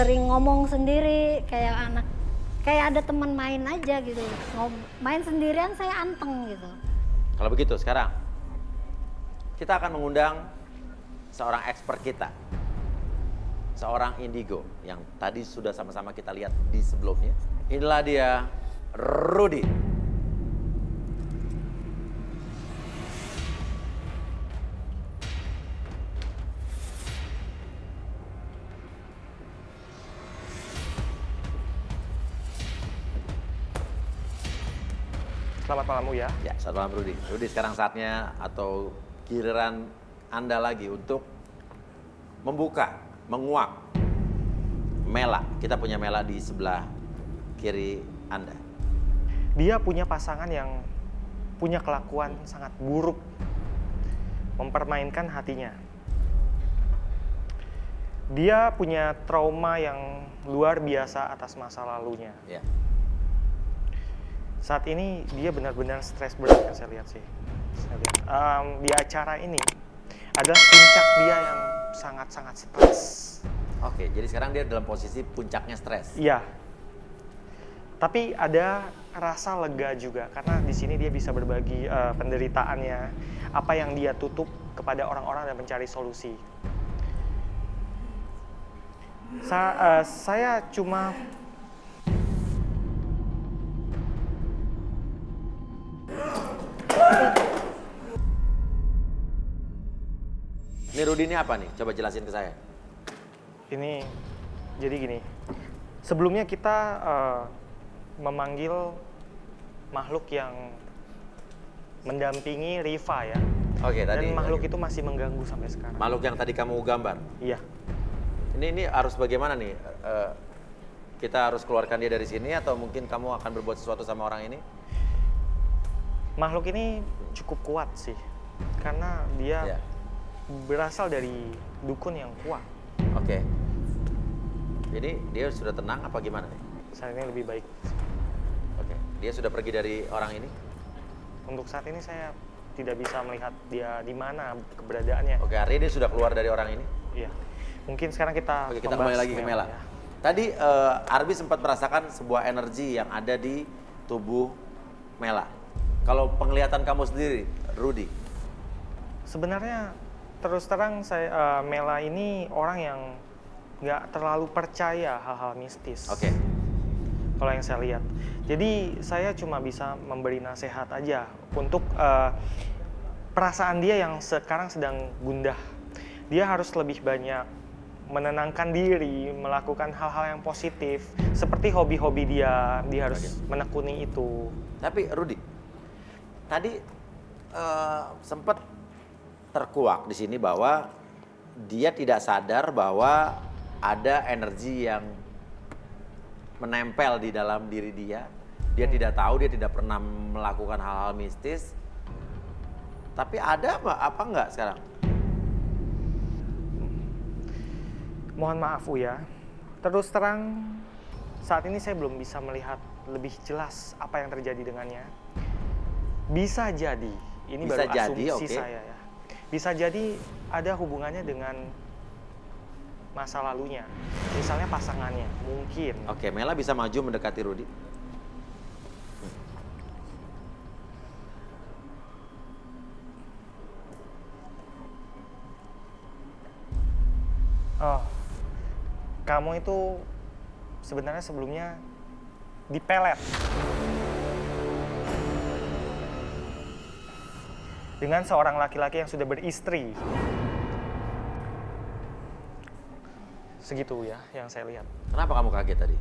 sering ngomong sendiri kayak anak, kayak ada teman main aja gitu. Main sendirian saya anteng gitu. Kalau begitu sekarang kita akan mengundang seorang expert kita, seorang indigo yang tadi sudah sama-sama kita lihat di sebelumnya. Inilah dia, Rudy. Selamat malam Uya. Ya, selamat malam Rudy. Rudy, sekarang saatnya atau giliran Anda lagi untuk membuka, menguak Mela. Kita punya Mela di sebelah kiri Anda. Dia punya pasangan yang punya kelakuan sangat buruk, mempermainkan hatinya. Dia punya trauma yang luar biasa atas masa lalunya. Ya. Saat ini dia benar-benar stres berat yang saya lihat sih. Di acara ini adalah puncak dia yang sangat-sangat stres. Oke, jadi sekarang dia dalam posisi puncaknya stres. Iya. Tapi ada rasa lega juga karena di sini dia bisa berbagi penderitaannya, apa yang dia tutup kepada orang-orang dan mencari solusi. Saya cuma Ini Rudy ini apa nih? Coba jelasin ke saya. ini jadi gini. Sebelumnya kita memanggil makhluk yang mendampingi Riva ya. Oke, tadi. Dan makhluk itu masih mengganggu sampai sekarang. Makhluk yang tadi kamu gambar. Iya. Ini harus bagaimana nih? Kita harus keluarkan dia dari sini atau mungkin kamu akan berbuat sesuatu sama orang ini? Makhluk ini cukup kuat sih. Karena dia Ya. berasal dari dukun yang kuat. Oke. Jadi dia sudah tenang apa gimana nih? Saat ini lebih baik. Oke. Dia sudah pergi dari orang ini? Untuk saat ini saya tidak bisa melihat dia di mana keberadaannya. Oke, artinya dia sudah keluar dari orang ini? Iya. Mungkin sekarang kita Oke, kita membahas kembali lagi ke Mela. ya. Tadi Arbi sempat merasakan sebuah energi yang ada di tubuh Mela. Kalau penglihatan kamu sendiri, Rudy? Sebenarnya terus terang saya Mela ini orang yang nggak terlalu percaya hal-hal mistis. Oke. Kalau yang saya lihat. Jadi saya cuma bisa memberi nasihat aja untuk perasaan dia yang sekarang sedang gundah. Dia harus lebih banyak menenangkan diri, melakukan hal-hal yang positif. Seperti hobi-hobi dia harus menekuni itu. Tapi Rudy, tadi sempat terkuak di sini bahwa dia tidak sadar bahwa ada energi yang menempel di dalam diri dia. Dia tidak tahu, dia tidak pernah melakukan hal-hal mistis. Tapi ada apa enggak sekarang? Mohon maaf Uya. Terus terang saat ini saya belum bisa melihat lebih jelas apa yang terjadi dengannya. Bisa jadi, ini Bisa baru jadi, asumsi oke. saya ya. Bisa jadi ada hubungannya dengan masa lalunya. Misalnya pasangannya, mungkin. Oke, Mela bisa maju mendekati Rudy. Oh, kamu itu sebenarnya sebelumnya dipelet dengan seorang laki-laki yang sudah beristri. Segitu ya yang saya lihat. Kenapa kamu kaget tadi?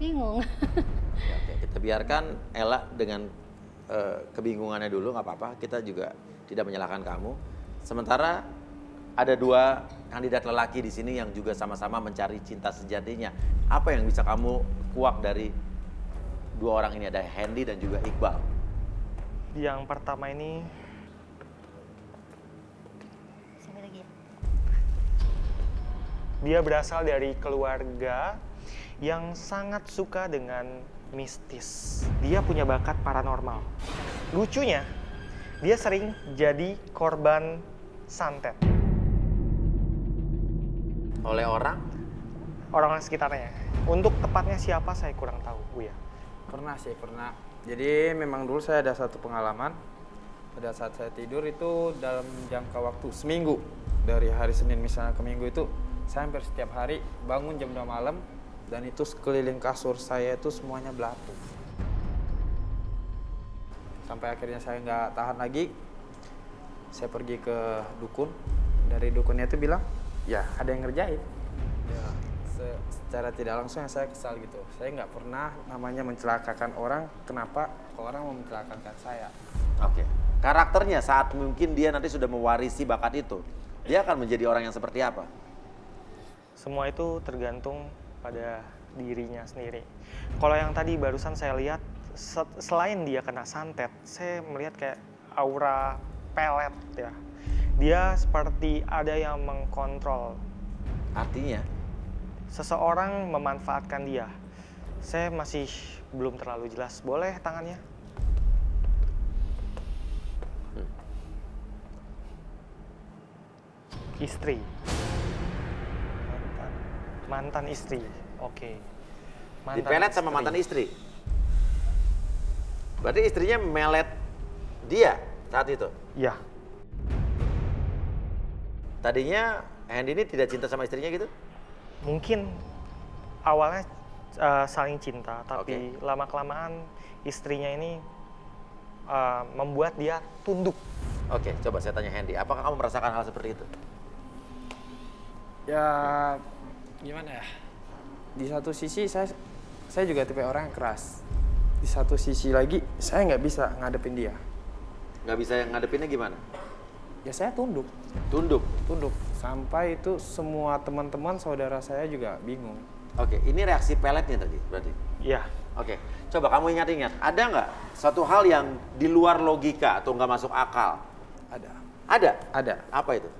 Bingung. Ya, oke, kita biarkan Ella dengan kebingungannya dulu, nggak apa-apa. Kita juga tidak menyalahkan kamu. Sementara ada dua kandidat lelaki di sini yang juga sama-sama mencari cinta sejatinya. Apa yang bisa kamu kuak dari dua orang ini? Ada Hendy dan juga Iqbal. Yang pertama ini Sampai lagi ya. dia berasal dari keluarga yang sangat suka dengan mistis. Dia punya bakat paranormal. Lucunya, dia sering jadi korban santet. Oleh orang? orang-orang sekitarnya. Untuk tepatnya siapa saya kurang tahu, Buya. Pernah sih, pernah. Jadi memang dulu saya ada satu pengalaman. Pada saat saya tidur itu dalam jangka waktu seminggu. Dari hari Senin misalnya ke Minggu itu, saya hampir setiap hari bangun jam 2 malam. Dan itu sekeliling kasur saya itu semuanya belatung. Sampai akhirnya saya nggak tahan lagi. Saya pergi ke dukun. Dari dukunnya itu bilang, ya ada yang ngerjain. Ya, secara tidak langsung yang saya kesal gitu. Saya nggak pernah namanya mencelakakan orang. Kenapa orang mau mencelakakan saya? Oke. Karakternya saat mungkin dia nanti sudah mewarisi bakat itu, dia akan menjadi orang yang seperti apa? Semua itu tergantung pada dirinya sendiri. Kalau yang tadi barusan saya lihat, selain dia kena santet, saya melihat kayak aura pelet ya. Dia seperti ada yang mengkontrol. Artinya? Seseorang memanfaatkan dia. Saya masih belum terlalu jelas. Boleh tangannya? Istri. Mantan istri. Oke. Dipelet sama mantan istri? Berarti istrinya melet dia saat itu? Ya. Tadinya Hendy ini tidak cinta sama istrinya gitu? Mungkin awalnya saling cinta, tapi lama-kelamaan istrinya ini membuat dia tunduk. Oke, coba saya tanya Hendy, apakah kamu merasakan hal seperti itu? Ya gimana ya? Di satu sisi saya juga tipe orang yang keras. Di satu sisi lagi saya nggak bisa ngadepin dia. Nggak bisa yang ngadepinnya gimana? Ya saya tunduk. Tunduk? Tunduk. Sampai itu semua teman-teman saudara saya juga bingung. Oke, ini reaksi peletnya tadi berarti? Iya. Oke, coba kamu ingat-ingat, ada nggak suatu hal yang di luar logika atau nggak masuk akal? Ada. Ada? Ada. Apa itu?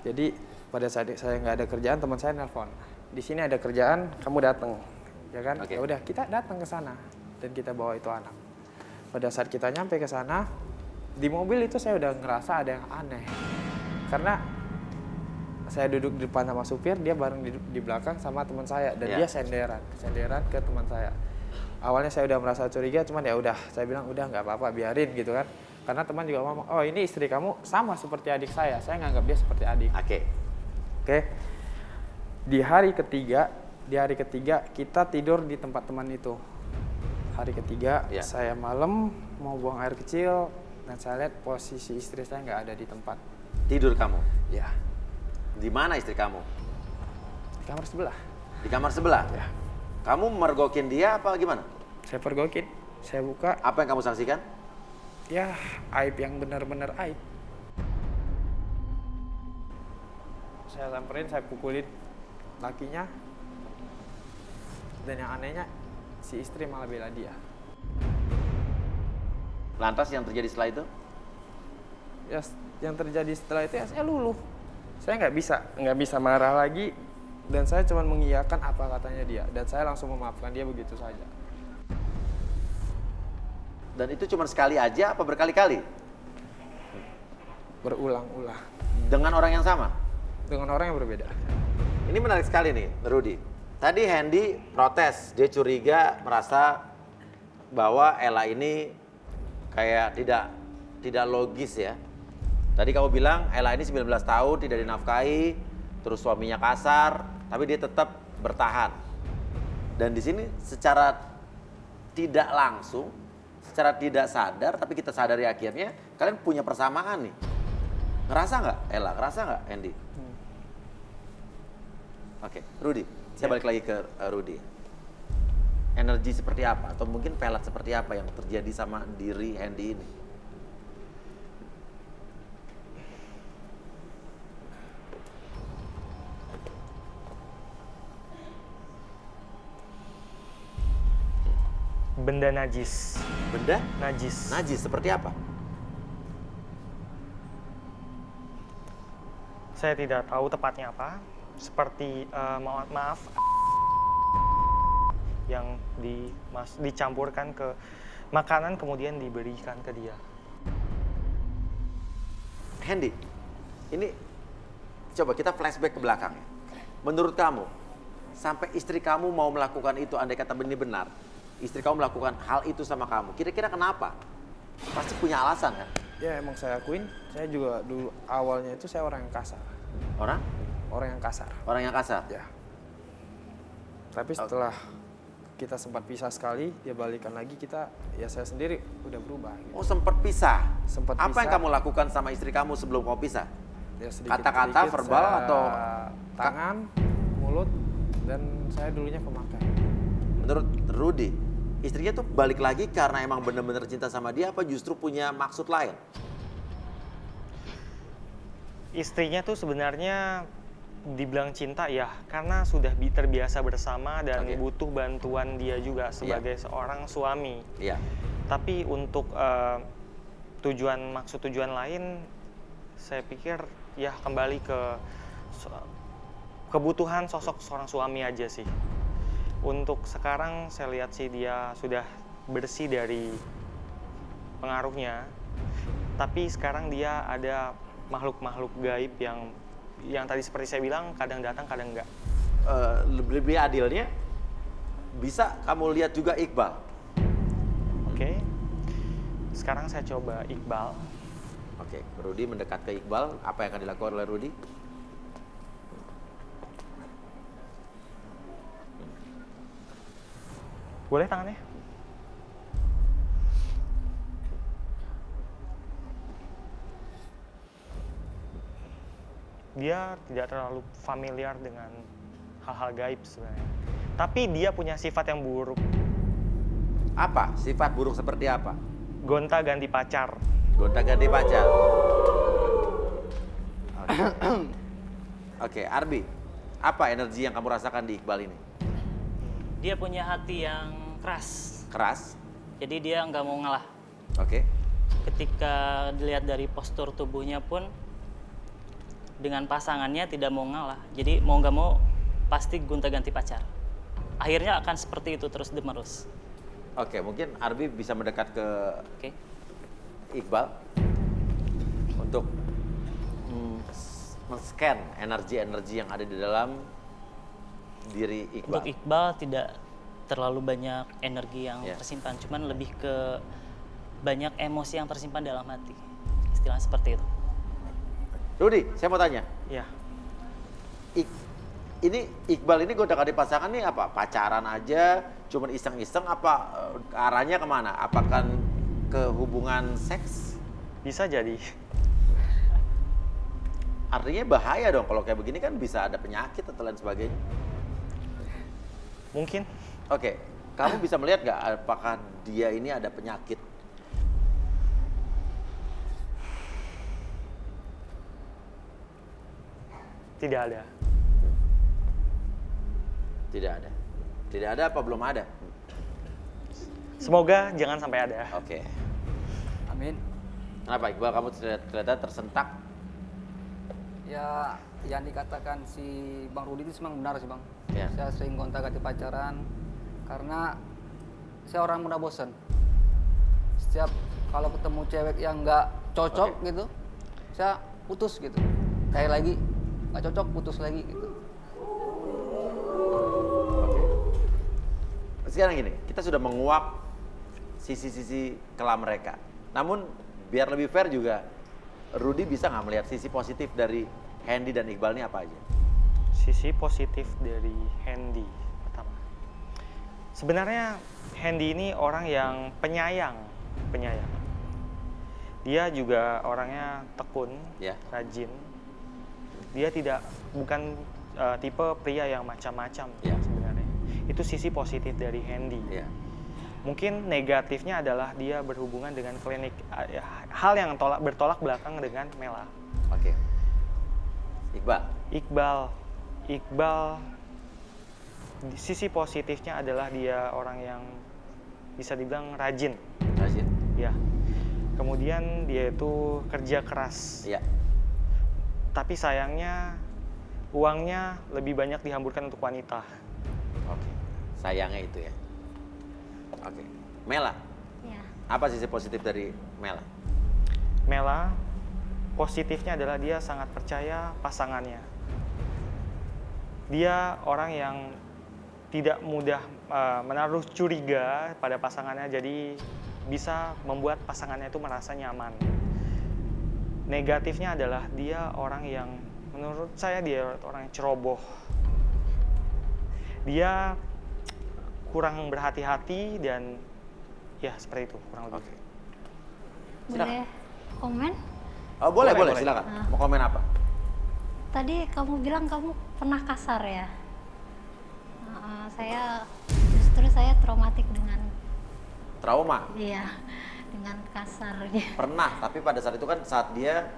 Jadi pada saat saya nggak ada kerjaan, teman saya nelpon. Di sini ada kerjaan, kamu datang, ya kan? Oke. Ya udah, kita datang ke sana dan kita bawa itu anak. Pada saat kita nyampe ke sana, di mobil itu saya udah ngerasa ada yang aneh. Karena saya duduk di depan sama supir, dia bareng di belakang sama teman saya dan dia senderan ke teman saya. Awalnya saya udah merasa curiga, cuman ya udah, saya bilang udah nggak apa-apa, biarin gitu kan. Karena teman juga ngomong, oh ini istri kamu sama seperti adik saya nganggap dia seperti adik. Oke. Di hari ketiga kita tidur di tempat teman itu. Hari ketiga saya malam mau buang air kecil dan saya lihat posisi istri saya nggak ada di tempat. Tidur kamu? Ya. Di mana istri kamu? Di kamar sebelah. Di kamar sebelah? Ya. Kamu mergokin dia apa gimana? Saya pergokin, saya buka. Apa yang kamu saksikan? Ya, aib yang benar-benar aib. Saya samperin, saya pukulin lakinya. Dan yang anehnya, si istri malah bela dia. Lantas yang terjadi setelah itu? Ya, yang terjadi setelah itu ya saya luluh. Saya nggak bisa marah lagi. Dan saya cuma mengiyakan apa katanya dia. Dan saya langsung memaafkan dia begitu saja. Dan itu cuma sekali aja apa berkali-kali? Berulang-ulang. Dengan orang yang sama? Dengan orang yang berbeda. Ini menarik sekali nih, Rudy. Tadi Hendy protes, dia curiga merasa bahwa Ella ini kayak tidak logis ya. Tadi kamu bilang Ella ini 19 tahun, tidak dinafkahi, terus suaminya kasar, tapi dia tetap bertahan. Dan di sini secara tidak langsung, secara tidak sadar, tapi kita sadari akhirnya, kalian punya persamaan nih. Ngerasa nggak Ella? Ngerasa nggak Hendy? Oke, Rudy. Saya balik lagi ke Rudy. Energi seperti apa? Atau mungkin pelet seperti apa yang terjadi sama diri Hendy ini? Benda najis. Benda? Najis. Najis seperti apa? Saya tidak tahu tepatnya apa. Seperti maaf yang dicampurkan ke makanan kemudian diberikan ke dia. Hendy, ini coba kita flashback ke belakang ya. Menurut kamu, sampai istri kamu mau melakukan itu, andai kata ini benar, istri kamu melakukan hal itu sama kamu, kira-kira kenapa? Pasti punya alasan kan? Ya emang saya akuin, saya juga dulu awalnya itu saya orang yang kasar. Orang? Orang yang kasar. Orang yang kasar? Ya. Tapi setelah kita sempat pisah sekali, dia balikan lagi, ya saya sendiri udah berubah. Gitu. Oh sempat pisah? Sempat Apa yang pisah. kamu lakukan sama istri kamu sebelum kamu pisah? Ya, Kata-kata, sedikit-sedikit verbal, saya atau tangan, mulut, dan saya dulunya pemakai. Menurut Rudy, istrinya tuh balik lagi karena emang bener-bener cinta sama dia, apa justru punya maksud lain? Istrinya tuh sebenarnya dibilang cinta ya, karena sudah terbiasa bersama dan Oke. butuh bantuan dia juga sebagai seorang suami. Iya. Tapi untuk maksud tujuan lain, saya pikir ya kembali ke kebutuhan sosok seorang suami aja sih. Untuk sekarang saya lihat sih dia sudah bersih dari pengaruhnya. Tapi sekarang dia ada makhluk-makhluk gaib yang tadi seperti saya bilang kadang datang kadang enggak. Lebih adilnya, bisa kamu lihat juga Iqbal. Oke. Sekarang saya coba Iqbal. Oke, Rudy mendekat ke Iqbal. Apa yang akan dilakukan oleh Rudy? Boleh tangannya? Dia tidak terlalu familiar dengan hal-hal gaib sebenarnya. Tapi dia punya sifat yang buruk. Apa? Sifat buruk seperti apa? Gonta-ganti pacar. Gonta-ganti pacar. Oke. Oke, Arbi. Apa energi yang kamu rasakan di Iqbal ini? Dia punya hati yang keras. Keras? Jadi dia nggak mau ngalah. Oke. Ketika dilihat dari postur tubuhnya pun dengan pasangannya tidak mau ngalah. Jadi mau nggak mau pasti gonta-ganti pacar. Akhirnya akan seperti itu terus menerus. Oke, mungkin Arbi bisa mendekat ke Oke. Iqbal untuk men-scan energi-energi yang ada di dalam diri Iqbal. Untuk Iqbal tidak terlalu banyak energi yang Ya. tersimpan, cuman lebih ke banyak emosi yang tersimpan dalam hati. Istilah seperti itu. Rudy, saya mau tanya. Ya. Ini Iqbal ini gonta-ganti pasangan nih apa? Pacaran aja, cuman iseng-iseng apa arahnya kemana? Apakah ke hubungan seks? Bisa jadi. Artinya bahaya dong kalau kayak begini kan bisa ada penyakit atau lain sebagainya. Mungkin. Oke, kamu bisa melihat nggak apakah dia ini ada penyakit? Tidak ada. Tidak ada. Tidak ada apa belum ada? Semoga jangan sampai ada. Oke. Amin. Kenapa Iqbal kamu ternyata tersentak? Ya, yang dikatakan si Bang Rudi itu memang benar sih Bang. Ya. Saya sering gonta-ganti pacaran karena saya orang mudah bosan. Setiap kalau ketemu cewek yang nggak cocok Oke. gitu, saya putus gitu. Kayak lagi nggak cocok, putus lagi gitu. Sekarang gini, kita sudah menguak sisi-sisi kelam mereka. Namun biar lebih fair juga, Rudy bisa nggak melihat sisi positif dari Hendy dan Iqbal ini apa aja? Sisi positif dari Hendy pertama. Sebenarnya Hendy ini orang yang penyayang. Dia juga orangnya tekun, Ya. rajin. Dia bukan tipe pria yang macam-macam Ya. sebenarnya. Itu sisi positif dari Hendy. Iya. Mungkin negatifnya adalah dia berhubungan dengan klinik, hal yang bertolak belakang dengan Mela. Oke. Iqbal, sisi positifnya adalah dia orang yang bisa dibilang rajin. Rajin. Ya. Kemudian dia itu kerja keras. Iya. Tapi sayangnya uangnya lebih banyak dihamburkan untuk wanita. Oke. Sayangnya itu ya. Oke. Mela, Ya. apa sisi positif dari Mela? Mela, positifnya adalah dia sangat percaya pasangannya. Dia orang yang tidak mudah menaruh curiga pada pasangannya, jadi bisa membuat pasangannya itu merasa nyaman. Negatifnya adalah dia orang yang, menurut saya dia orang yang ceroboh. Dia kurang berhati-hati dan ya seperti itu kurang lebih. Oke. Boleh komen? Oh, boleh, Boleh. silakan. Ah. Mau komen apa? Tadi kamu bilang kamu pernah kasar ya? Justru saya traumatik dengan Trauma. iya dengan kasarnya. Pernah, tapi pada saat itu kan saat dia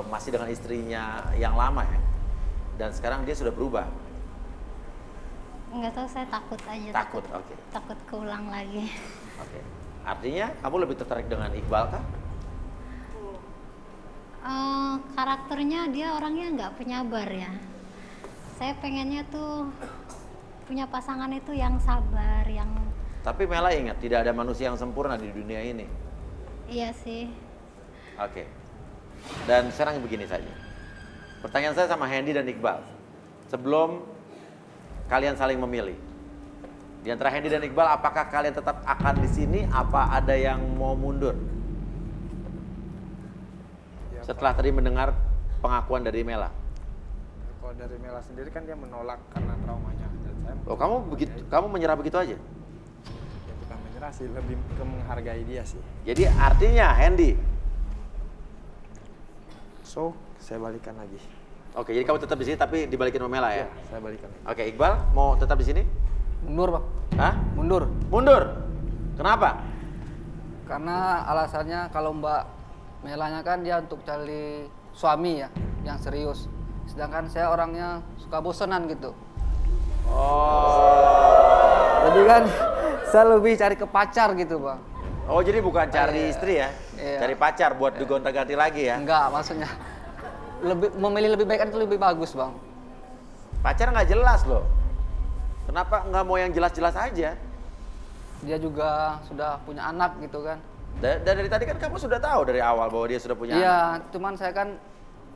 masih dengan istrinya yang lama ya. Dan sekarang dia sudah berubah. Nggak tahu, saya takut aja. Takut, oke. Takut keulang lagi. Oke. Artinya kamu lebih tertarik dengan Iqbal kah? Karakternya dia orangnya nggak penyabar ya. Saya pengennya tuh punya pasangan itu yang sabar, yang Tapi Mela ingat, tidak ada manusia yang sempurna di dunia ini. iya sih. Oke. Dan sekarang begini saja. Pertanyaan saya sama Hendy dan Iqbal. Sebelum kalian saling memilih. Di antara Hendy dan Iqbal, apakah kalian tetap akan di sini? Apa ada yang mau mundur? Ya, Setelah tadi mendengar pengakuan dari Mela. Kalau dari Mela sendiri kan dia menolak karena traumanya, dan saya Oh, kamu menyerah begitu aja? ya bukan menyerah sih, lebih ke menghargai dia sih. Jadi artinya Hendy. So saya balikan lagi. Oke, jadi kamu tetap di sini tapi dibalikin sama Mela ya? Ya, saya balikan lagi. Oke, Iqbal mau tetap di sini? Mundur Bang, Hah? mundur. Mundur. Kenapa? Karena alasannya kalau Mbak Melanya kan dia untuk cari suami ya, yang serius. Sedangkan saya orangnya suka bosenan gitu. Oh. Jadi kan saya lebih cari ke pacar gitu Bang. Oh, jadi bukan cari Iya. istri ya? Iya. Cari pacar buat digonta-ganti lagi ya? Enggak, maksudnya memilih lebih baik kan itu lebih bagus Bang. Pacar nggak jelas loh. Kenapa nggak mau yang jelas-jelas aja? Dia juga sudah punya anak gitu kan. Dan dari tadi kan kamu sudah tahu dari awal bahwa dia sudah punya anak. Iya, cuman saya kan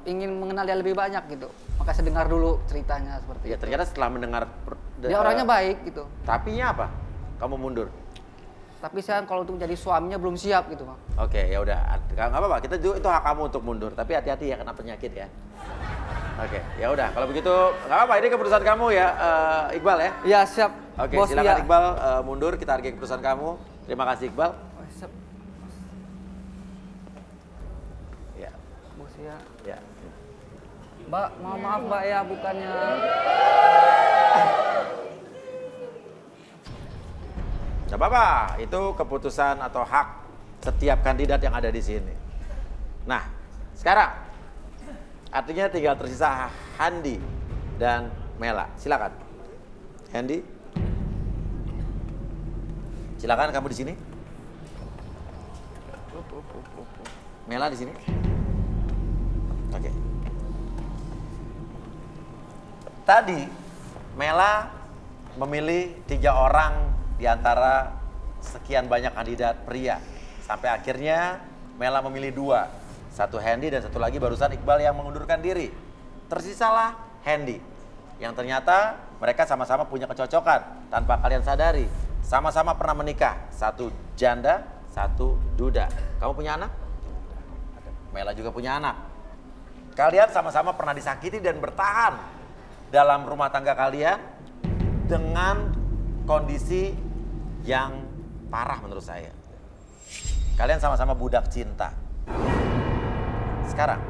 ingin mengenal dia lebih banyak gitu. Maka saya dengar dulu ceritanya seperti Ya itu. ternyata setelah mendengar Dia orangnya baik gitu. tapinya apa? Kamu mundur. Tapi saya kalau untuk jadi suaminya belum siap gitu Bang. Oke, ya udah. Nggak apa-apa. Kita itu hak kamu untuk mundur. Tapi hati-hati ya kena penyakit ya. Oke, ya udah. Kalau begitu nggak apa-apa. Ini keputusan kamu ya, Iqbal ya. Iya siap. Oke, Bos, silakan iya. Iqbal mundur. Kita hargai keputusan kamu. Terima kasih Iqbal. Oh, siap. Ya, Bos ya. ya. Mbak, maaf Mbak ya, bukannya Gak apa-apa, itu keputusan atau hak setiap kandidat yang ada di sini. Nah, sekarang artinya tinggal tersisa Handi dan Mela. Silakan, Handi. Silakan kamu di sini. Mela di sini. Oke. Tadi Mela memilih 3 orang di antara sekian banyak kandidat pria. Sampai akhirnya Mela memilih 2. Satu Hendy dan satu lagi barusan Iqbal yang mengundurkan diri. Tersisalah Hendy. Yang ternyata mereka sama-sama punya kecocokan tanpa kalian sadari. Sama-sama pernah menikah. Satu janda, satu duda. Kamu punya anak? Mela juga punya anak. Kalian sama-sama pernah disakiti dan bertahan dalam rumah tangga kalian dengan kondisi yang parah menurut saya. Kalian sama-sama budak cinta. Sekarang,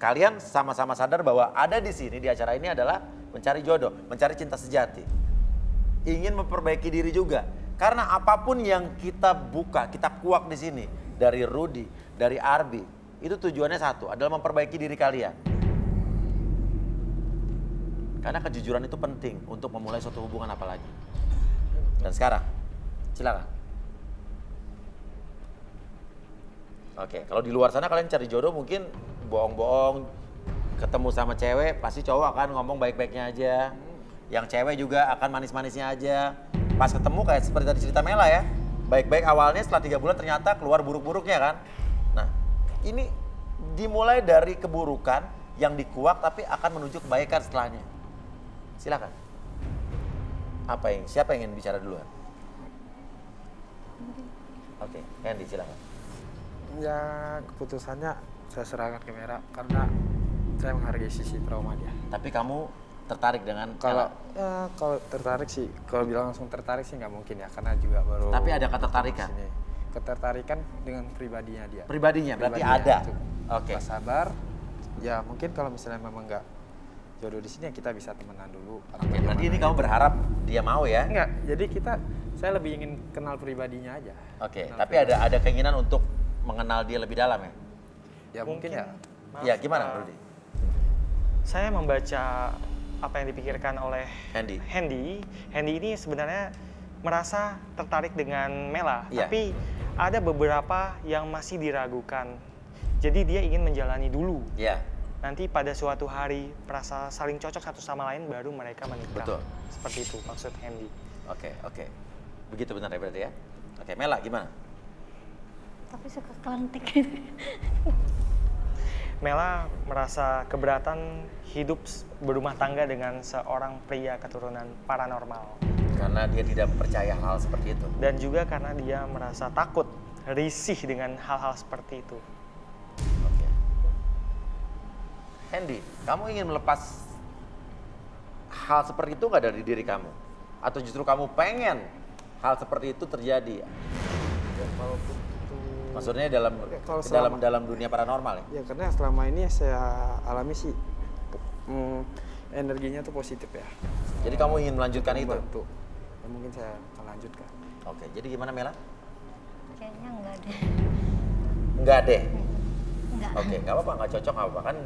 kalian sama-sama sadar bahwa ada di sini di acara ini adalah mencari jodoh, mencari cinta sejati. Ingin memperbaiki diri juga. Karena apapun yang kita buka, kita kuak di sini, dari Rudy, dari Arbi, itu tujuannya satu, adalah memperbaiki diri kalian. Karena kejujuran itu penting untuk memulai suatu hubungan apalagi. Dan sekarang, silakan. Oke, kalau di luar sana kalian cari jodoh mungkin bohong-bohong, ketemu sama cewek, pasti cowok akan ngomong baik-baiknya aja. Yang cewek juga akan manis-manisnya aja. Pas ketemu kayak seperti tadi cerita Mela ya, baik-baik awalnya setelah 3 bulan ternyata keluar buruk-buruknya kan. Nah, ini dimulai dari keburukan yang dikuak tapi akan menuju kebaikan setelahnya. Silakan. Siapa yang ingin bicara duluan? Oke, Hendy silakan. Ya keputusannya saya serahkan ke Mera karena saya menghargai sisi trauma dia. Tapi kamu tertarik dengan Kalau Ella? kalau tertarik sih, kalau bilang langsung tertarik sih nggak mungkin ya, karena juga baru. Tapi ada ketertarikan? sini. Ketertarikan dengan pribadinya dia. Pribadinya berarti Pribadinya ada. itu. Oke. Pas sabar, ya mungkin kalau misalnya memang nggak jodoh di sini ya kita bisa temenan dulu. atau Oke, berarti bagaimana ini kamu gitu. berharap dia mau ya? Enggak, jadi saya lebih ingin kenal pribadinya aja. Oke, Kenal tapi ada keinginan untuk mengenal dia lebih dalam ya? Ya mungkin ya. maaf, Ya gimana, Pak. Rudy? Saya membaca apa yang dipikirkan oleh Hendy. Hendy ini sebenarnya merasa tertarik dengan Mela, Iya. tapi ada beberapa yang masih diragukan. Jadi dia ingin menjalani dulu. Ya, Nanti pada suatu hari merasa saling cocok satu sama lain baru mereka menikah. Betul. Seperti itu maksud Hendy. oke. Begitu benar ya berarti ya? Oke, Mela gimana? Tapi suka kelentik gitu. Mela merasa keberatan hidup berumah tangga dengan seorang pria keturunan paranormal. Karena dia tidak percaya hal seperti itu. Dan juga karena dia merasa takut, risih dengan hal-hal seperti itu. Oke. Hendy, kamu ingin melepas hal seperti itu nggak dari diri kamu? Atau justru kamu pengen hal seperti itu terjadi? Ya, walaupun itu. Maksudnya dalam Ya, kalau selama- dalam dunia paranormal ya? Ya karena selama ini saya alami sih energinya tuh positif ya. Jadi kamu ingin melanjutkan itu? Membantu. Ya, mungkin saya akan lanjutkan. Oke, jadi gimana Mela? Kayaknya enggak deh. Enggak deh. Enggak. Oke, nggak apa-apa, nggak cocok nggak apa-apa kan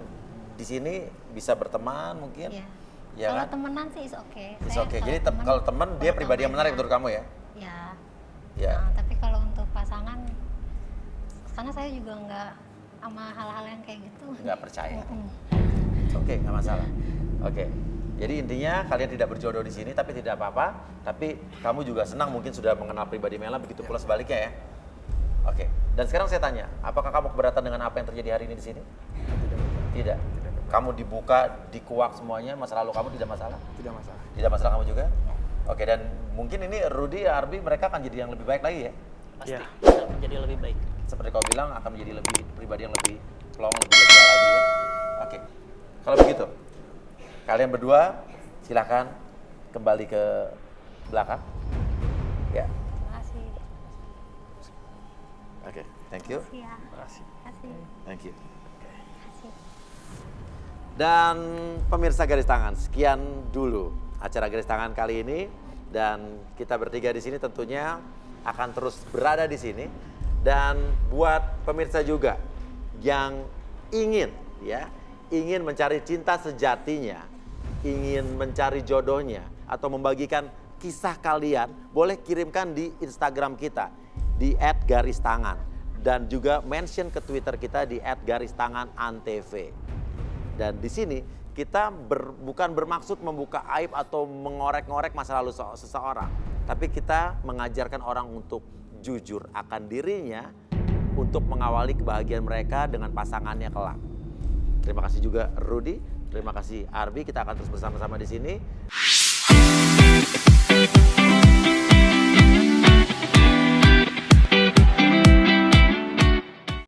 di sini bisa berteman mungkin. Iya. Ya Kalau kan? temenan sih is oke. It's Saya okay. Jadi kalau teman dia kalau pribadi yang teman, menarik menurut kamu ya? Ya. Ya. Nah, tapi kalau untuk pasangan, karena saya juga nggak sama hal-hal yang kayak gitu. Nggak percaya. Mm-mm. Oke, nggak masalah. Oke. Jadi intinya kalian tidak berjodoh di sini tapi tidak apa-apa. Tapi kamu juga senang mungkin sudah mengenal pribadi Mela, begitu pula sebaliknya ya. Oke. Dan sekarang saya tanya, apakah kamu keberatan dengan apa yang terjadi hari ini di sini? Tidak. Kamu dibuka, dikuak semuanya, masa lalu kamu tidak masalah? Tidak masalah. Tidak masalah kamu juga? Oke, dan mungkin ini Rudy, Arbi, mereka akan jadi yang lebih baik lagi ya? Pasti Ya. bisa menjadi lebih baik. Seperti kau bilang akan menjadi lebih pribadi yang lebih plong, lebih lega lagi ya? Oke, kalau begitu kalian berdua silahkan kembali ke belakang. Ya, Terima kasih. oke, thank you, Terima kasih ya. Terima kasih. Terima kasih. thank you. Terima kasih. Dan pemirsa Garis Tangan, sekian dulu acara Garis Tangan kali ini, dan kita bertiga di sini tentunya akan terus berada di sini. Dan buat pemirsa juga yang ingin mencari cinta sejatinya, ingin mencari jodohnya atau membagikan kisah kalian, boleh kirimkan di Instagram kita di @garistangan dan juga mention ke Twitter kita di @garistanganantv. Dan di sini kita bukan bermaksud membuka aib atau mengorek-ngorek masa lalu seseorang, tapi kita mengajarkan orang untuk jujur akan dirinya untuk mengawali kebahagiaan mereka dengan pasangannya kelak. Terima kasih juga Rudy, terima kasih Arbi, kita akan terus bersama-sama di sini.